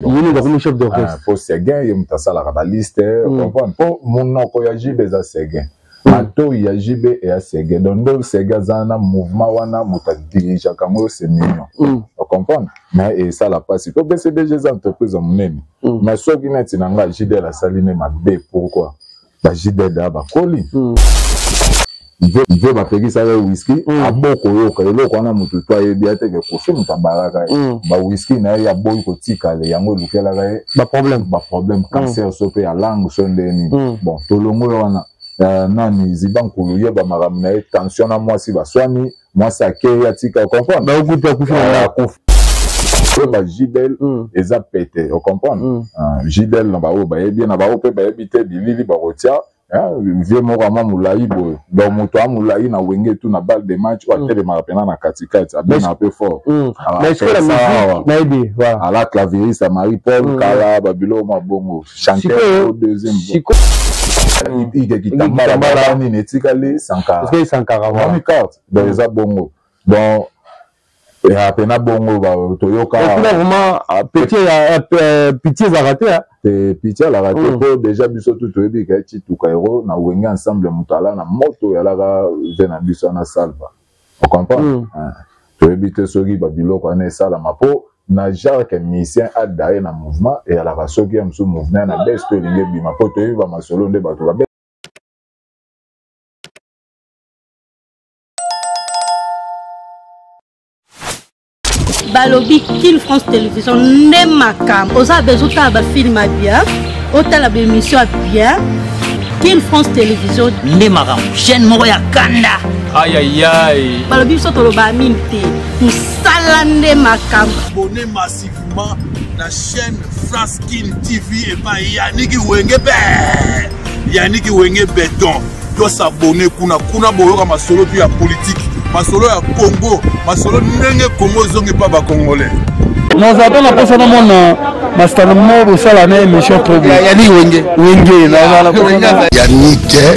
Il est le chef d'orchestre. Pour Séguin, il y a la liste. Pour mon nom, il y a JB à Séguin. Mato, il y a JB et à Séguin. Donc, Séguin, il y a un mouvement, il y a un dirige, c'est mignon. Vous comprenez? Mais ça, la passe. Il faut baisser des entreprises en même. Mais ce qui est maintenant, JD à la saline, ma B, pourquoi? La JD à la colis. Il veut payer ça avec whisky. À beaucoup, il y a un moutou, toi, il y a des cochons, il y a whisky, il y a beaucoup de tika, il y a un problème, cancer, sauté à langue, son déni. Bon, tout le monde, nani, ziban koulouye, bah, maramne, tension à moi, si va soigner, moi, ça qui a tika, vous comprenez? Bah, vous bah, Jidel, et ça pété, vous comprenez? Jidel, bah, bien, bah, éviter, bilili, bah, retia. Vieux Morama Moulaï, donc Motoa Moulaï na wenge tout na balle de match ou à télé marapena na katikati, a bien un peu fort. Mais est-ce que la musique m'a aidé? Voilà. À la clavieriste, à Marie-Paul, Kala, Babylon, Mabongo, chanteur au deuxième. Il y a qui t'a mal à Netikali, Sankara. Est-ce que Sankara? On y carte, dans les abongo. Bon, et à peine bongo, Toyoka. Et puis là, vraiment, pitié à rater, hein? Pitié à la raté, déjà, biso tout le monde qui tout cairo, na wenge ensemble, moutala, na moto, ya la vena biso na salva. On comprend? Tu éviter ce qui babilo, qu'on est ça, la mapo, na genre qu'un musicien a d'ailleurs un mouvement, et à la race qui aime ce mouvement, na best to l'ingebi, ma pote, tu vas ma solo de bateau. Balobi King France Télévision n'est ma cam. Aux abesout à film bien, hôtel à émission bien. King France Télévision n'est ma cam. Jeune Moya Kanda. Aïe aïe aïe. Balobi soto lo ba minte. Nous salande ma cam. Abonnez massivement la chaîne France King TV et pas Yannick Wenge be. Yannick Wenge béton. Doit s'abonner kuna boyoka masolo puis la politique. Masolo ya Congo, masolo nenge Congo zongi pa ba congolais. Nous avons la personne au monde, Mastan Mo, ça la émission trop bien. Yannick Wenge. Yannick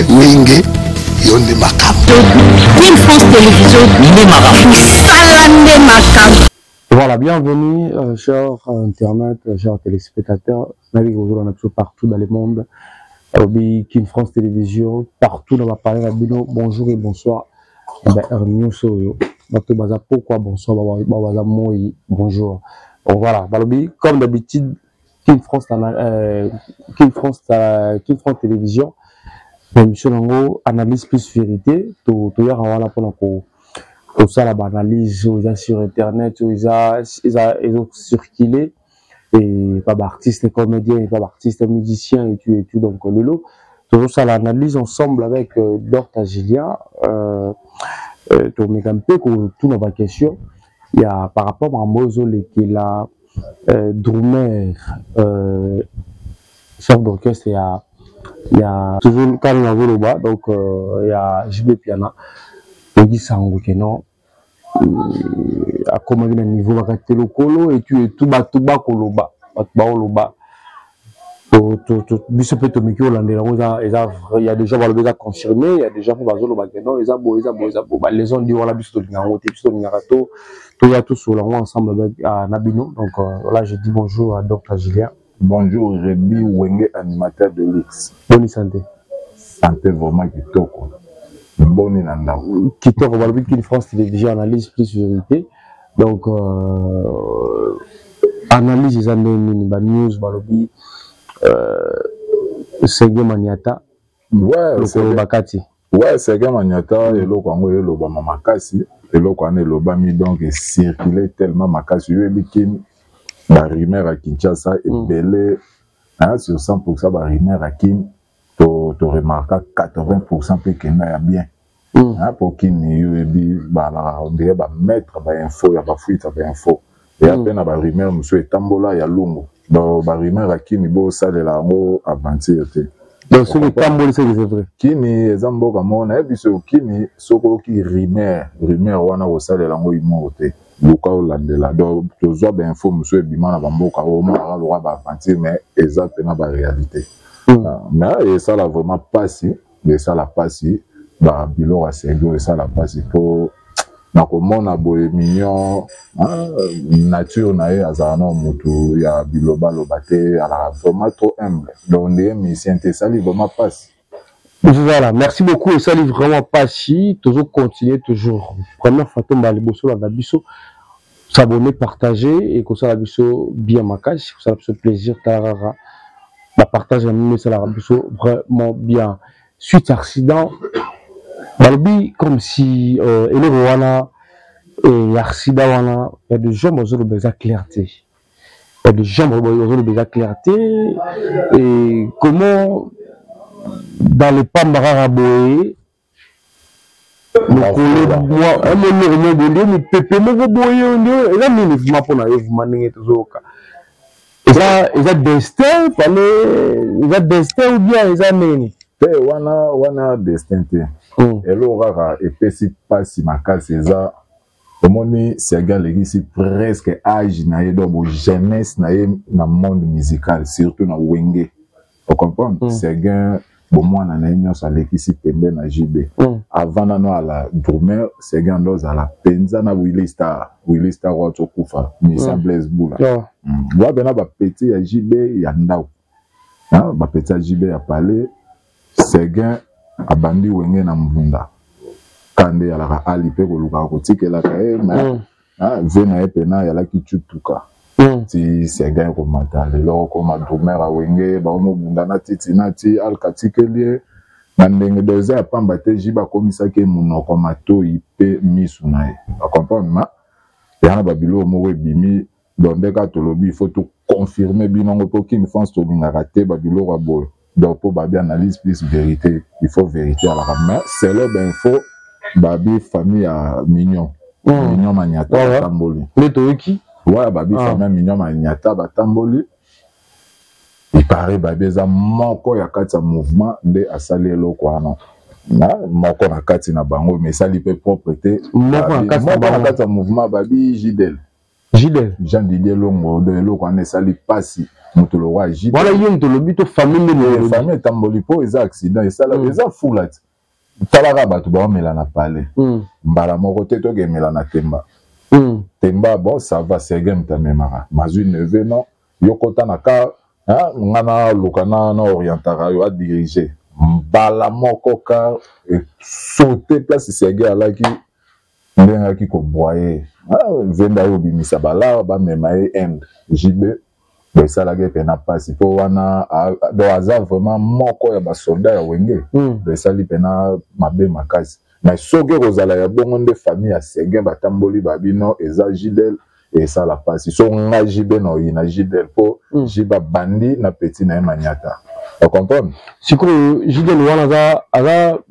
Wenge, Yonde Makam. King France Télévision, n'est ma cam. Salande ma cam. Voilà, bienvenue, chers internautes, chers téléspectateurs. Navi aujourd'hui, on a partout dans le monde. King France Télévision, partout dans ma palais, bonjour et bonsoir. Pourquoi bonsoir, bonjour. Bon, voilà, comme d'habitude, King France Télévision, l'émission analyse plus vérité, tout y a voilà pour ça la analyse sur internet, ils ont circulé et pas d'artistes comédiens, pas d'artistes musiciens et tout donc le lot. Tout ça l'analyse ensemble avec Dorta Julien. Tout dans ma question, il y a par rapport à Mozole qui est là, Drumer, chef d'orchestre, il y a toujours Karina Voloba, donc il y a JB Piana, il dit ça en non, à comment il y a un niveau à le colo et tu es tout bas koloba, koloba. Il y a des gens qui ont confirmé, il y a des gens qui ont les gens dit voilà, tout sur ensemble avec Nabino. Donc là, je dis bonjour à Dr. Julien. Bonjour, je dis Wenge, animateur de l'X. Bonne santé. Santé vraiment kitoko. Bonne nanda. Kitoko, Balobi King France Télévision, analyse plus vérité. Donc, analyse les années news, Balobi. Séguin Maniata. Ouais, Séguin Maniata, et le Congo et le Bama Makasi, et le Congo et le Bami donc circulé tellement Makasi, la rumeur à Kinshasa est belé, sur 100% la rumeur à Kin, tu remarques 80% peut qu'il y a bien. Pour qu'il y ait des mettre des infos, il y a des fuites, des infos. Et à peine la rumeur, monsieur Tambola, il y a Lungo. Donc, la rumeur à Kini, ça de la mot aventure. Donc, ce qui est Tambola, c'est vrai. Kini, Zambo, Gamon, et puis ce Kini, ce qui est rumeur, on a aussi de la mot immoté. Local là, donc, tu as bien info, monsieur Biman, Bambo, Kaoma, le roi aventure, mais exactement la réalité. Mais ça l'a vraiment passé, mais ça l'a passé, bah, Bilo a Ségo, et ça l'a passé pour. nakomona boye mignon nature na ye azala na mutu ya bilobaloba te ala vraiment trop humble donc ndeye musicien te esali vraiment passe. Voilà, merci beaucoup. Et ça livre vraiment pas si, toujours continuer, toujours. Première fois, on va aller bosser la biso, s'abonner, partager, et que ça la biso bien ma cache, ça la plaisir, tarara. La partage, la biso vraiment bien. Suite à accident, balbi comme si, et le Rwanda, et accident, il y a des gens qui ont besoin de clarté. Il y a des gens qui ont besoin de clarté, et comment, dans les Pambara Boé, wana destin te elo kaka epesi pasi makasi eza omoni Serge alekisi presque âge na ye donc jeunesse na ye na monde musical surtout na wenge. Vous comprenez? Serge bomwana na nyonso alekisi pembe na JB avant nano ala drummer Serge ndoza ala penza na Willy Star wato kufa Misa Blaise Bula wa bena ba petit ya JB ya ndao ba petit ya JB ya palais Serge abandi wenge na mbunda kande ya la ali pe ko luka ko tikela ka e ma vena e pena ya la kichutuka ti Serge ko matale lo ko ma drummer a wenge ba mo bunda na titi na ti al katikelier na ndenge doza ya pamba te jiba komisa ke munoko mato ipe misu na e a comprendre ma ya na babilo mo we bimi donde ka tolobi il faut tout confirmer binongo po ki France to linga raté babilo wa boy donc pour babi analyse plus vérité il faut vérité à la main c'est le ben faut babi famille à mignon mignon maniata tamboli le qui ouais babi famille mignon maniata batamboli il paraît babi za moko ya kati ya mouvement de asali eloko wana na moko na kati na bango mais ça li peut propreté moko na kati ya mouvement babi Jidel Jean Didier Longo de eloko wana esali pasi mutolo wa Jidel voilà yé mutolo bito famille tamboli po eza accident esala eza fulat talaka bato ba mela na palais mbala moko te to ke mela na temba temba bon ça va Serge mtamemara mazui neve non yokota na ka ngana lukana na orientara yo a diriger mbala moko ka sauter place Serge alaki ndenga ki ko boyer venda yo bimisa bala ba memaye end JB de sala ge pena pasi po wana do azar vraiment moko ya ba soldat ya wenge de sali pena mabe makasi na soge rozala ya bongo nde famille ya Serge batamboli babino eza Jidel et ça la passe so nga JB no ina Jidel po jiba bandi na petit na maniata tu comprends siko Jidel wana za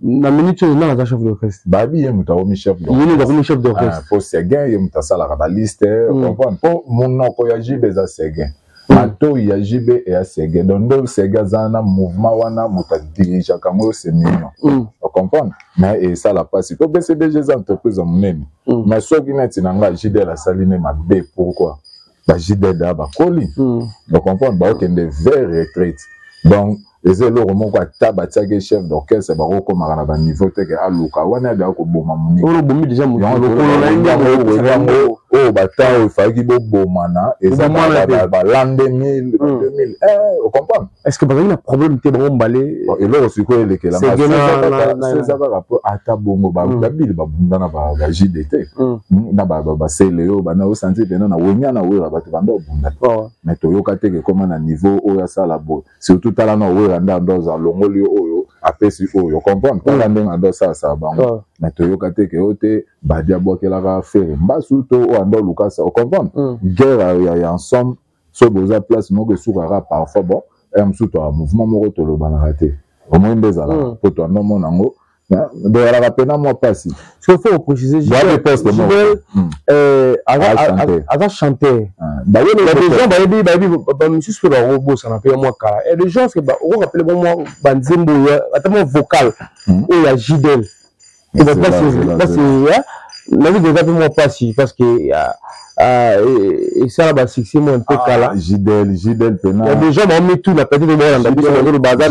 na minute na za chef d'orchestre babi ye muta o chef d'orchestre po Serge ye muta sala ka liste tu comprends po monoko ya JB za Serge mato ya JB et ya Serge donc Serge zana mouvement wana muta dirige kango c'est mignon tu comprends mais et ça la passe to BCDG des entreprises monene mais so qui net nanga JD la saline mabe pourquoi ba JD da ba koli tu comprends ba okende vers retraite donc les élèves moko ataba tiake chef d'orchestre ba ko mara na niveau te ke aluka wana da ko boma muni o bomi déjà mo o bata o faki bo bomana et ça ba l'an 2000 on comprend est-ce que bazali na problème te ba mbalé et là aussi ko ele ke la c'est ça va rapport ata bongo ba bil ba bundana ba JDT na ba seleo ba na o sentir pena na wonya na wera ba te banda bunda mais to yoka te ke comment na niveau o ya sala bo surtout tala na randa ndoza longoli oyo apesi oyo comprendre tala ndenga ndo ça bango mais to yoka te ke ote badia bokela ka faire mbasu to o ando lukasa o comprendre guerre ya ensemble so boza place moko sukara parfois bon msuto a mouvement moko to lo banarate au moins bezala po to no monango de la rapena moi passi ce qu'il faut préciser Jidel a chanté bah il y a des gens bah monsieur sur le robot ça n'a pas moi car et les gens que bah on rappelle moi banzembo attends vocal ou la Jidel et bah c'est la vie de moi passi parce que et ça va succès mon peu kala Gidel Pena. Il y a des gens qui ont mis tout la petite de le bazar.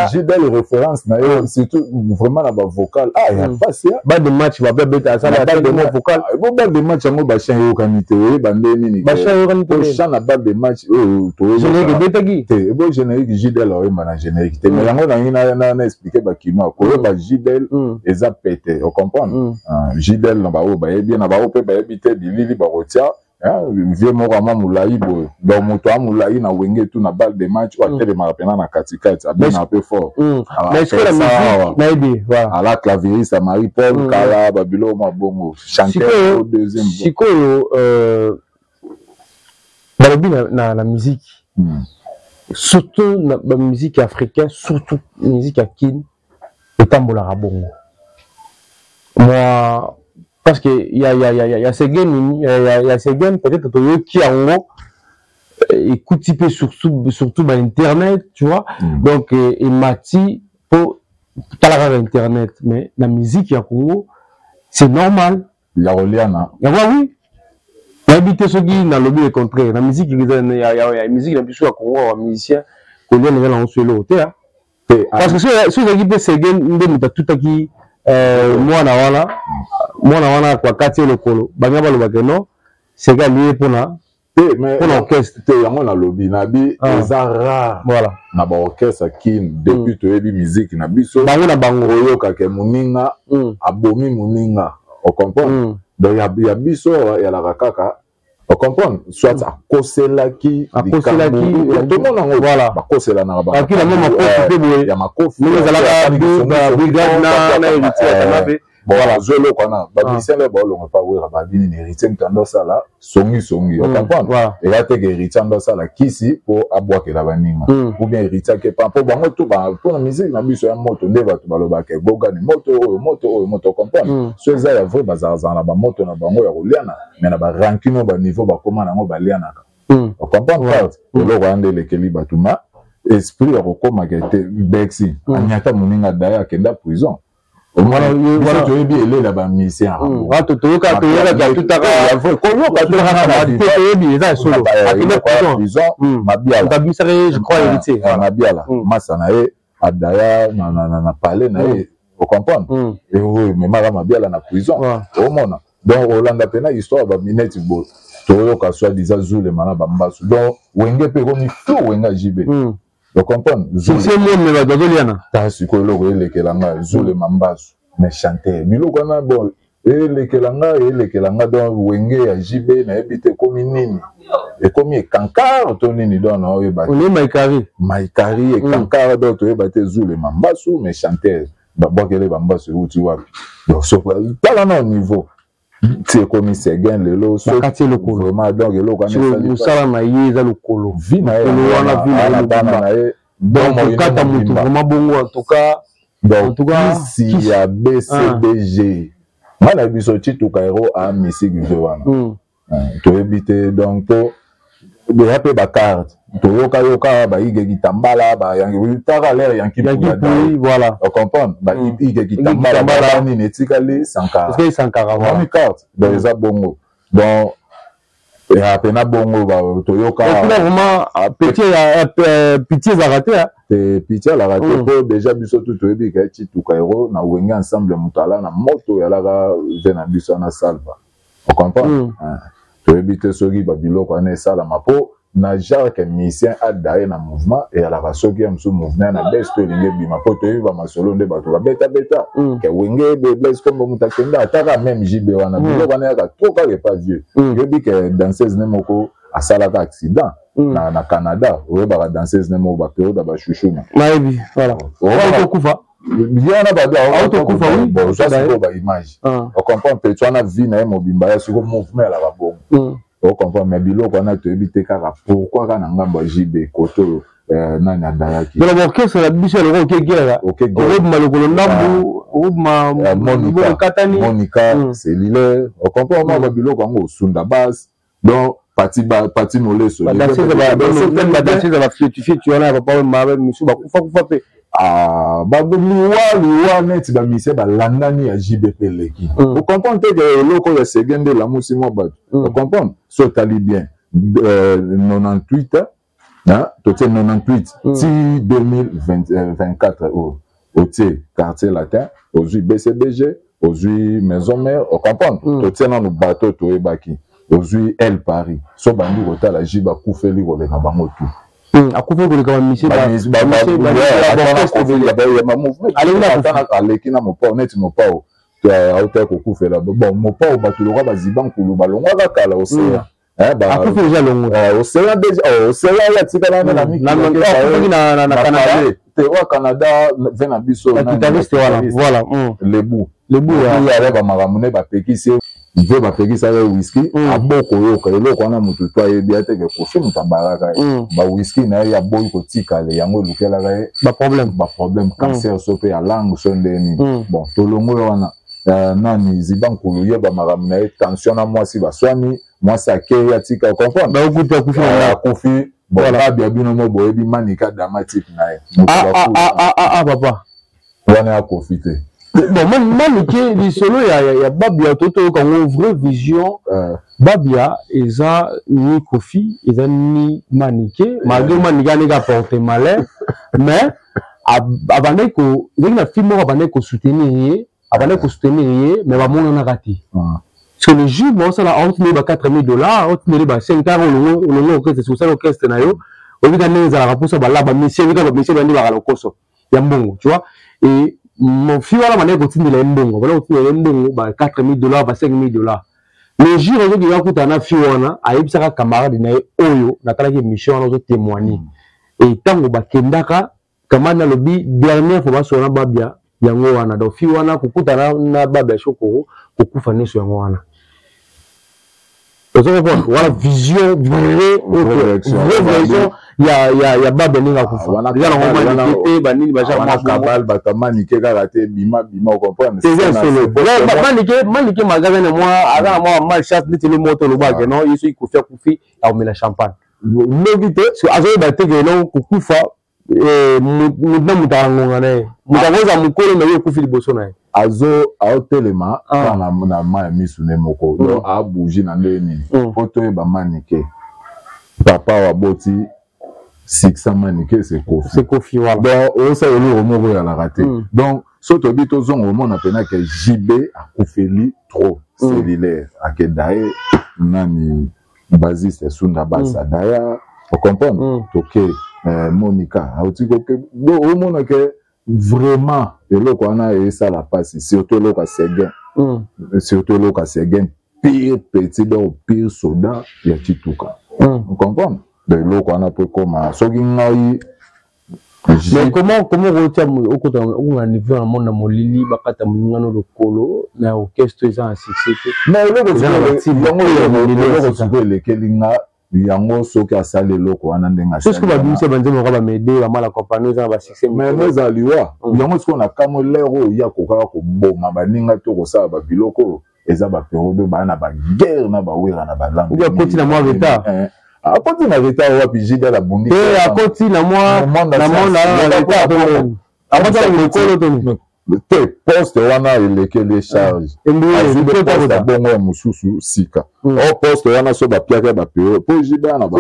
Gidel référence surtout vraiment la vocal. Ah, il y a pas ça. Bas de match va bête ça la balle de vocal. Bon bas de match ngo ba chan yo kanité bande nini. Ba chan yo kanité. Chan la balle de match to générique betagi. Te bon générique Gidel o ma na générique. Te mais yango na expliquer ba kino ko ba Gidel eza pété. On comprend. Gidel na ba o ba bien na ba o pe ba habiter bilili ba rotia. Vieux Morama Moulaï, donc Motoa Moulaï na wenge tout na balle de match, ou à tel marapena na katikati, bien un peu fort. Mais est-ce que la musique n'a aidé? Voilà. À la clavieriste, à Marie-Paul, Kala, Babilo, Mabongo, chanteur au deuxième. Chico, la musique, surtout la musique africaine, surtout la musique à Kin, et Tambola Rabongo. Moi, parce que il y a ces gains peut-être qui en haut écoute un peu surtout dans internet, tu vois. Donc et Mati pour parler internet, mais la musique à Congo c'est normal. La Reliana. Oui. L'habiter ce qui dans le but contraire. La musique il y a musique la plus à Congo un musicien qu'on vient de en solo, parce que ce qui peut c'est gain de tout qui moi na wana kwa kati lokolo banya balobaka non c'est gars lié pour l'orchestre te yango na lobby na bi eza rare voilà na ba orchestre kin depuis to yebi musique na biso bango na bango oyoka ke muninga abomi muninga on comprend donc ya biso ya la kaka on comprend soit akoselaki tout le monde voilà bakosela na ba akila mama kofi ya makofi nous allons brigade na héritier voilà zolo kwana ba musicien le bolongo pa wera ba bini héritier ntando sala songi on comprend et là te héritier ntando sala kisi pour abwakela baninga ou bien héritier ke pa pour bango tout ba pour la musique na biso ya moto nde bato baloba ke boga ni moto comprend so eza ya vrai bazarza na ba moto na bango ya koliana mais na ba rankino ba niveau ba koma nango baliana ka on comprend pas le rwanda le keli batuma esprit ya kokoma ke te bexi anyata muninga daya kenda prison. Voilà, tu es bien là bas musicien. Je crois héritier. Mabiala, Masanae, Adaya, na palais na vous comprenez? Et oui, mais Mabiala na prison. Au monde. Donc Hollande pena histoire ba minute bo. Toyoka soit disant Zule mana bambasu. Donc wenge pe komi tout wenga jibe. Vous comprenez? C'est moi mais bazoliana. Ta sikolo elekelanga Zule mambasu. Mais chanter biloko na bon elekelanga donc wenge ya jibe na ebite komi nini et komi kankar to nini donc na oyeba on est maikari et kankar donc oyeba te Zule mambasu mais chanter babokele bambasu uti wapi donc so pas là niveau c'est comme c'est gain lelo so vraiment donc eloko na sala na yeza lokolo vina wana vina donc kata mutu vraiment bongo en tout cas. Donc, ici, il y a BCBG. Moi, la biso chitu kairo a musique viwana. Tu éviter donc de rappeler ba carte. Tu yoka ba ige gitambala ba yangi tara l'air yangi voilà. On comprend ba ige gitambala ba ni netikali sankara. Est-ce que sankara voilà. Carte dans les bongo. Donc et à peine bongo ba Toyoka. Vraiment pitié à rater hein. Pitié la raté pour déjà biso tout ebi ka chitu kairo na wenga ensemble mutala na moto ya la vena biso na salva. On comprend? Tu ebi soki ba biloko na sala mapo na genre que musicien a daé na mouvement et à la soki am so mouvement na best linge bi mapo to ebi ba masolo nde ba to ba beta que wenge de bless comme mutakenda ataka même jibe wana biloko na ka trop pas vieux. Ebi que danseuse ne moko a sala ka accident. Na Canada, on va danser ce numéro bakero da ba chouchou. Maïbi, voilà. On kufa. Bien na ba auto kufa oui. Bon, ça c'est ba image. On comprend que tu as vie na mobimba ya sur mouvement la ba bon. On comprend mais biloko na to ebite kaka pourquoi kana ngamba jibe koto nani adayaki. Donc l'orchestre la biso le rock guerre. OK. Malokolo ndambu, Monica, c'est l'île. On comprend ma biloko ngo sunda bass. Donc parti nolé so danser va fluctuer tu en as pas mal monsieur ba kufa pe liwa neti ba mise ba landani ya JBP leki. Vous comprenez que loko ya segende la musi mo ba. Vous comprenez? So tali bien 98 hein, toté 98 ti 2024 au quartier latin, aujourd'hui BCBG, aujourd'hui Maison Mère, vous comprenez? Toté dans le bateau to ebaki. Aujourd'hui El Paris. So bandi kota la jiba kufeli ko le na bango tout. A couper pour le grand monsieur il veut m'appeler ça whisky à beaucoup yoka et l'autre on a mutu toi et bien te que kofi mutambaraka ba whisky na ya boy ko tikale yango lukela ga problème cancer sope ya langue sondeni bon tolongo wana nani zibankulu ye ba maramna tension na moi si ba swani moi ça ke ya tika comprendre ba okuta kufi na kofi bon ba bien bino mo boy bi manika dramatique na papa wana ya profiter. Bon, moi, les solo, il y a Babia, Toto, quand on vraie vision, Babia, ils ont ni Kofi, ils ont ni Maniké, malgré Maniké, ils ont porté malheur, mais, avant qu'on, il y a un film, avant qu'on soutenir, mais vraiment, on a raté. Parce que le jour, bon, ça, là, on tenait $4,000, on tenait 5 ans, on a orchestre, c'est ça, l'orchestre, on a dit, la réponse, là, monsieur, il y a un bon, tu vois, et, mon fils a manière continue les mbongo voilà continue les mbongo ba $4,000 ba $5,000 le jour où il va coûter un fiona a yebisaka camarade na oyo na kala ki mission na zo témoigner et tango ba kendaka kamana lobi dernière fois ba sona babia yango wana do fiona kukuta na babia shoko kukufa neso yango wana voilà vision vraie vision ya babia ninga kufa wana on banini ba wana kabal batamani ke karate bima au comprendre c'est ça solo manike magasin na moi avant moi mal chat ni le moto lo ba que non il kufi a on met la champagne lobité so azo ba te que non kufa mudna mutango ngane mutangoza mukolo na yo kufi liboso na azo aotelema na na ma misu ne moko do a bouger na ndeni photo e ba manike papa wa boti 600 maniqués c'est Kofi voilà donc on sait le mot à la raté donc surtout bito zon au monde appena que JB a Kofeli trop cellulaire à que d'ailleurs nani basiste Sunda Basa d'ailleurs vous comprenez OK Monica a dit que au monde que vraiment et là qu'on a et ça la passe surtout là Seguin pire petit donc pire soldat il y a Tituka vous comprenez de l'eau qu'on a peu comme ça mais comment retient au côté où on niveau dans monde molili bakata mungano lokolo na orchestre ça en succès mais le kelinga yango soki asali loko wana ndenga c'est ce que ba bimisa banzemo ka ba m'aider ba mala compagnie ça ba succès mais les aliwa yango ce qu'on a comme lero ya koka ko boma baninga to ko sa ba biloko eza ba période ba na ba guerre na ba wera na ba langue ya koti na moi veta a koti na veta wa piji de la bundi a koti na moi na veta a koti na kolo to te poste wana eleke les charges poste bongo mususu sika o poste wana so ba piaka ba peo po jiba na ba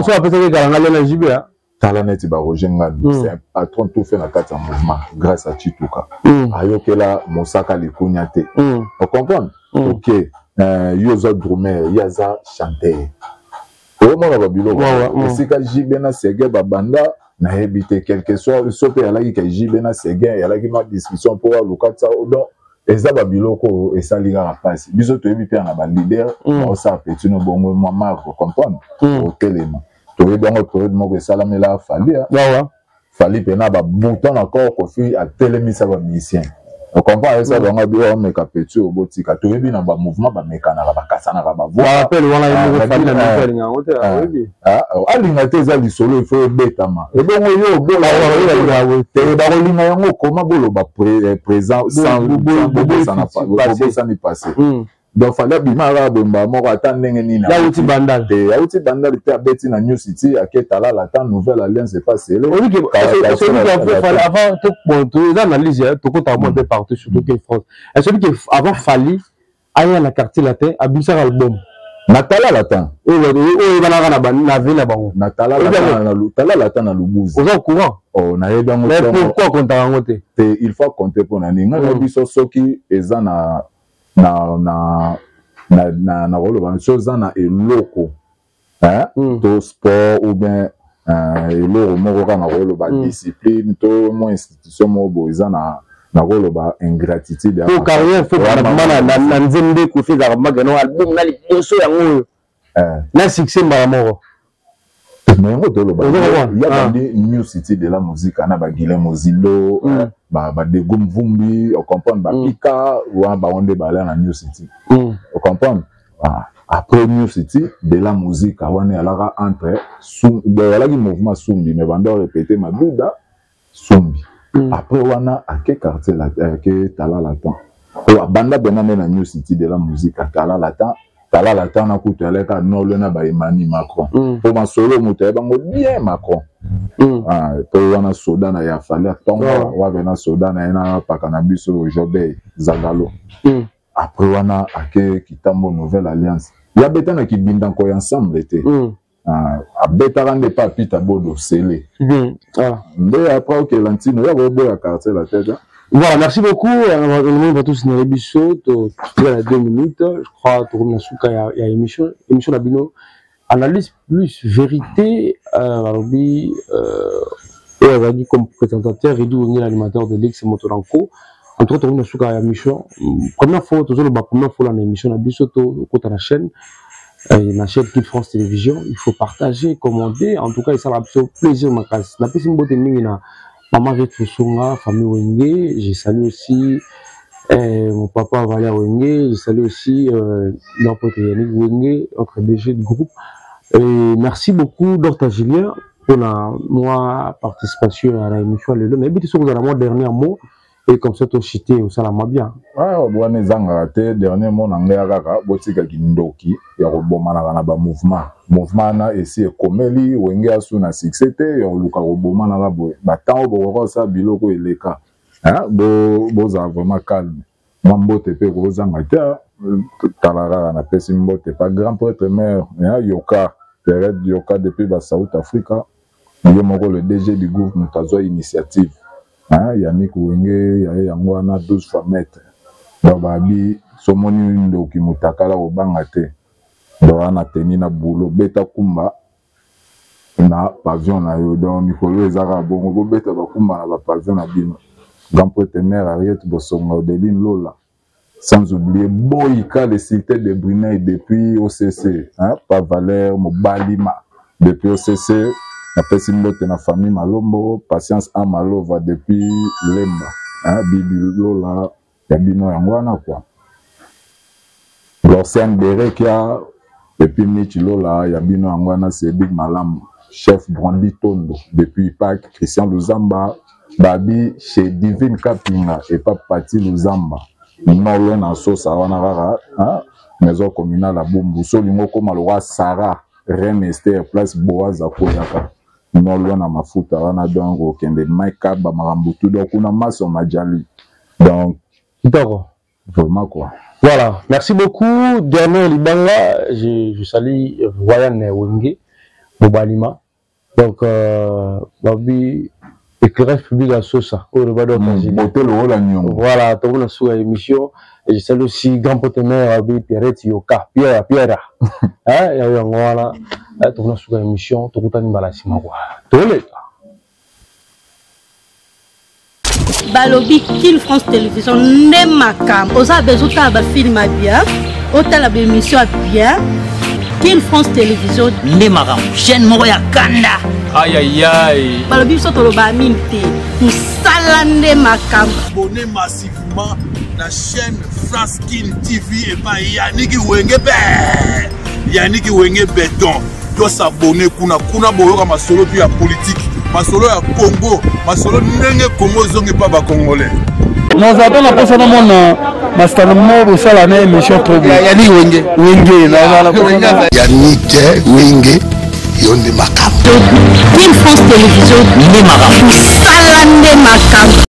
so apesa kalanga na jiba tala neti ba rojenga c'est un patron tout fait na kati ya mouvement grâce à Chituka ayokela mosaka likunya te on comprend OK yoza drummer yaza chanteur o mona ba bilo sika jibe na sege babanda na habité quelque soit sope alaki ka jibe na Seguin alaki ma discussion pour lokatsa donc eza ba biloko esalinga na passe biso to yebi pe na ba leader on sa petit no bongo moi marque comprendre au téléma to yebi ngo période moko esalamela fali pe na ba bouton encore Kofi a télémisa ba musicien on comprend ça donc on met petit au botika to yebi na ba mouvement ba mekana ba kasana ba voix rappel wana yemo fali na mekana ngo te alinga te za lisolo il faut betama et bon yo bola te ba rolinga yango koma bolo ba présent sans bobo ça n'a pas passé donc fallait bimara bomba moko attendre nina ya uti bandal ya uti bandal te abeti na New City aketala la temps nouvelle alliance est passé là oui que avant tout bon tout analyse tout compte à moi de partout surtout que France est celui qui avant fallu aller à la quartier latin à Bissar album Natala latin oui bana na na ville na bango Natala latin na Lubuzi au courant oh na yeba ngo mais pourquoi compter en côté il faut compter pour na ninga na biso soki eza na rolo chose na eloko hein to sport ou bien eloko moko kana rolo ba discipline to mo institution mo bo eza na rolo ba ingratitude pour carrière faut na nzembe ko fi za magano album na liboso yango na succès mbala moko mais on doit il y a des New City de la musique ana ba Guilhem Mozilo ba de Gumvumbi on comprend ba Pika ou ba onde ba la New City on comprend après New City de la musique awane alara entre de la mouvement Sumbi mais banda répéter ma Bouddha Sumbi après wana à quel quartier là que tala latin banda benane na New City de la musique à tala latin tala la temps na kuteleka no le na ba Emmanuel Macron pour ma solo moto bango bien Macron pour wana soda na ya fallait tongo wa bena soda na ina pakana biso Jobé Zagalo après wana ake kitambo nouvelle alliance ya betana ki binda ko ensemble était a betara ne pas pita bodo scellé mais après que Lantino ya bobo ya quartier la tête. Voilà, merci beaucoup. On va tous dans l'émission. Il y a 2 minutes. Je crois que il y a émission d'Abino. Analyse plus vérité. Arabi, comme présentateur, et d'où l'animateur de l'X Motoranko. Entre autres, on a une émission. Première fois, toujours la première fois dans l'émission d'Abino, côté la chaîne. La chaîne Kill France Télévision. Il faut partager, commander. En tout cas, ça a plaisir. La personne qui est Maman Retrosonga, famille Wenge, j'ai salué aussi mon papa Valia Wenge, j'ai salué aussi notre pote Yannick Wenge, notre DG du groupe. Et merci beaucoup Dr Julien pour moi participation à l'émission. Mais bien sûr, vous avez mon dernier mot et comme ça, tu as cité au Salama bien. Ah, bon, les engagés, dernier mot, n'engagera, botika kindoki, ya robomana na ba mouvement na esi ekomeli wenge asu na succès te ya luka robomana la boy ba temps bo sa biloko eleka hein bo za vraiment calme mambote pe ko zanga te talara na pesi mbote pas grand prêtre mère yoka période yoka depuis ba South Africa yo moko le DG du groupe Mutazo initiative hein Yannick Wenge ya yango na 12 fois maître ba bi somoni ndo kimutakala obanga te Doana teni na boulot beta kumba na pavillon na yo donc mikolo ezaka bongo beta ba kumba na ba pavillon na bino grand prêtre mère Ariette Bosonga Odeline Lola sans oublier Boyka le cité de Brunei depuis OCC hein pas Valère Mobalima depuis OCC na pesimbote na famille Malombo patience à Malova depuis Lemba hein Bibi Lola ya bino yangwana quoi Lorsen Berekia et puis Michilola, Yabino Angwana, c'est Big Malam, chef Brandi Tondo, depuis Pâques, Christian Luzamba, Babi chez Divine Kapinga et pas Pati Luzamba. Non, en sauce à Wanarara, maison communale à Bumbu, Solingo comme le Sarah, Reine Esther, place Boaz à Koyaka. Non, loin à Mafuta, Wanadongo, Kende, Maika, Bamarambutu, donc on a masse au Majali. Donc, d'accord. Vraiment quoi. Voilà, merci beaucoup. Dernier Libanga, je salue Wayan Wenge, Bobalima. Donc, Babi, éclairage public à Sosa, au Revador voilà, tout le monde sur l'émission. Et je salue aussi grand partenaire Babi Pierrette Yoka, Pierre. Hein, il y a eu un voilà, tout le monde sur l'émission, tout le monde Balasima. Tout le monde. Balobi Kill France Télévision n'est ma cam. Osa bezuta ba film bien, otala ba émission bien. Kill France Télévision n'est ma cam. Chaîne moko ya kanda. Aïe aïe aïe. Balobi so tolo ba minti. Musala n'est ma cam. Abonnez massivement la chaîne France Kill TV et pas Yannick Wenge be. Yannick Wenge béton. Doit s'abonner kuna boyoka masolo puis ya politique. Masolo ya Congo, masolo ndenge Congo zongi pa ba Congolais. Non, ça donne la personne mon master mo sala na émission trop bien. Yani wenge. Wenge na la personne. Yannick Wenge yonde makam. Team France Télévision, Ndé Makambo. Sala Ndé Makambo.